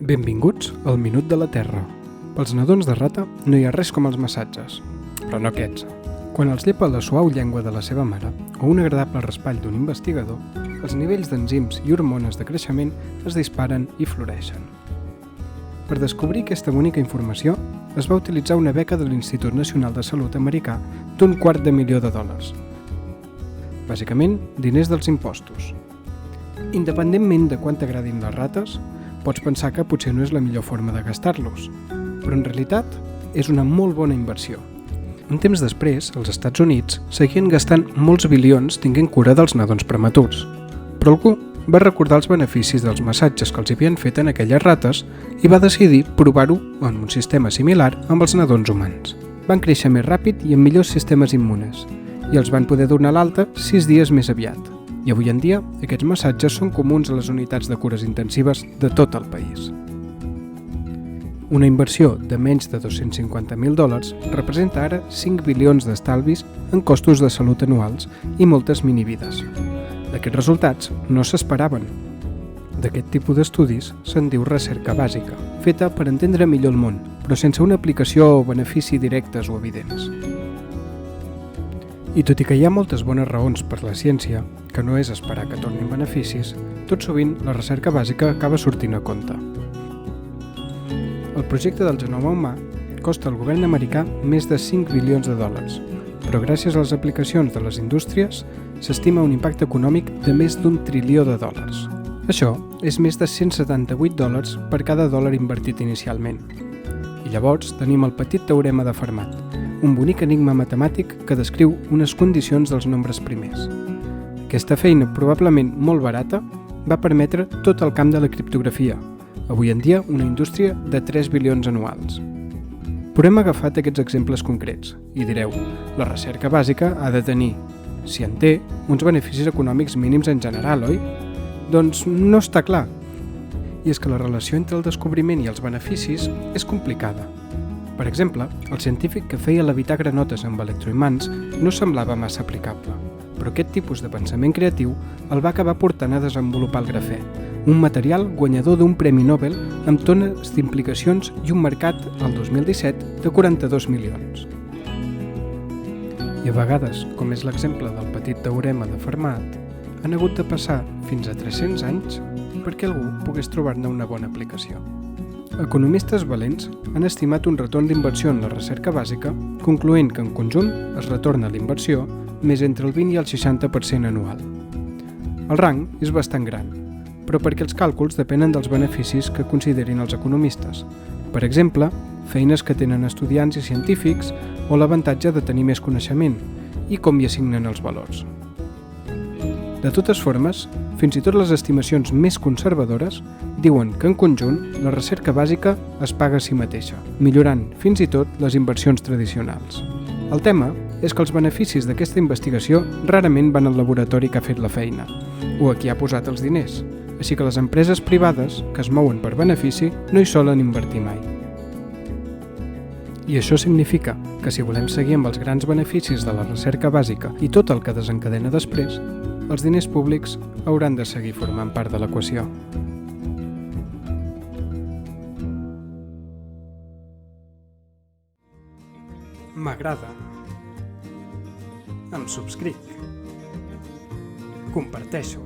Benvinguts al Minut de la Terra. Pels nadons de rata no hi ha res com els massatges, però no aquests. Quan els llepa la suau llengua de la seva mare o un agradable raspall d'un investigador, els nivells d'enzims i hormones de creixement es disparen i floreixen. Per descobrir aquesta bonica informació, es va utilitzar una beca de l'Institut Nacional de Salut americà d'250.000 $. Bàsicament, diners dels impostos. Independentment de quant t'agradin les rates, pots pensar que potser no és la millor forma de gastar-los, però en realitat és una molt bona inversió. Un temps després, els Estats Units seguien gastant molts bilions tinguent cura dels nadons prematurs, però algú va recordar els beneficis dels massatges que els havien fet en aquelles rates i va decidir provar-ho en un sistema similar amb els nadons humans. Van créixer més ràpid i amb millors sistemes immunes, i els van poder donar l'alta 6 dies més aviat. I avui en dia, aquests massatges són comuns a les unitats de cures intensives de tot el país. Una inversió de menys de $250.000 representa ara 5 bilions d'estalvis en costos de salut anuals i moltes minivides. D'aquests resultats no s'esperaven. D'aquest tipus d'estudis se'n diu recerca bàsica, feta per entendre millor el món, però sense una aplicació o benefici directes o evidents. I tot i que hi ha moltes bones raons per la ciència, que no és esperar que tornin beneficis, tot sovint la recerca bàsica acaba sortint a compte. El projecte del genoma humà costa al govern americà més de 5 bilions de dòlars, però gràcies a les aplicacions de les indústries s'estima un impacte econòmic de més d'1 trilió de dòlars. Això és més de $178 per cada dòlar invertit inicialment. I llavors tenim el petit teorema de Fermat, un bonic enigma matemàtic que descriu unes condicions dels nombres primers. Aquesta feina, probablement molt barata, va permetre tot el camp de la criptografia, avui en dia una indústria de 3 bilions anuals. Però hem agafat aquests exemples concrets i direu, la recerca bàsica ha de tenir, si en té, uns beneficis econòmics mínims en general, oi? Doncs no està clar. I és que la relació entre el descobriment i els beneficis és complicada. Per exemple, el científic que feia levitar granotes amb electroimants no semblava massa aplicable, però aquest tipus de pensament creatiu el va acabar portant a desenvolupar el grafè, un material guanyador d'un premi Nobel amb tones d'implicacions i un mercat, el 2017, de 42 milions. I a vegades, com és l'exemple del petit teorema de Fermat, han hagut de passar fins a 300 anys perquè algú pogués trobar-ne una bona aplicació. Economistes valents han estimat un retorn d'inversió en la recerca bàsica, concloent que en conjunt es retorna l'inversió més entre el 20 i el 60% anual. El rang és bastant gran, però perquè els càlculs depenen dels beneficis que considerin els economistes. Per exemple, feines que tenen estudiants i científics o l'avantatge de tenir més coneixement i com hi assignen els valors. De totes formes, fins i tot les estimacions més conservadores diuen que en conjunt la recerca bàsica es paga a si mateixa, millorant fins i tot les inversions tradicionals. El tema és que els beneficis d'aquesta investigació rarament van al laboratori que ha fet la feina, o a qui ha posat els diners, així que les empreses privades, que es mouen per benefici, no hi solen invertir mai. I això significa que si volem seguir amb els grans beneficis de la recerca bàsica i tot el que desencadena després, els diners públics hauran de seguir formant part de l'equació. M'agrada. Em subscric. Comparteixo.